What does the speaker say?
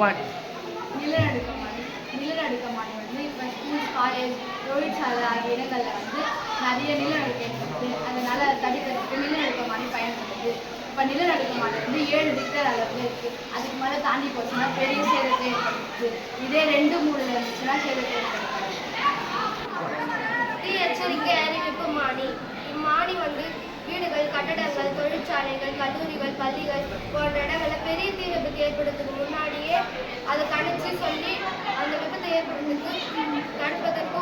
One. நிலநடுக்கமானி. நிலநடுக்கமானி வந்து இப்போ school, college, தொழிற்சாலை ஆகிய இடங்களில் வந்து நிறைய நிலநடுக்கம் ஏற்படுது. அதனால தடுக்கிறதுக்கு நிலநடுக்கமானி பயன்படுது. இப்போ நிலநடுக்கமானி வந்து 7 ரிக்டர் அளவில் இருக்குது. அதுக்கு மேலே தாண்டி போச்சுன்னா பெரிய சேதத்தை ஏற்படுத்துது. இதே 2, 3 இருந்துச்சுன்னா சேதத்தை ஏற்படுத்தாது. தீ எச்சரிக்கை அறிவிப்பு மானி. இம்மானி வந்து வீடுகள், கட்டடங்கள், தொழிற்சாலைகள், கல்லூரிகள், பள்ளிகள் போன்ற இடங்களில் பெரிய தீ விபத்து ஏற்படுறதுக்கு முன்னாடியே அதை கணிச்சு சொல்லி அந்த விபத்தை ஏற்படுறதுக்கு தடுப்பதற்கு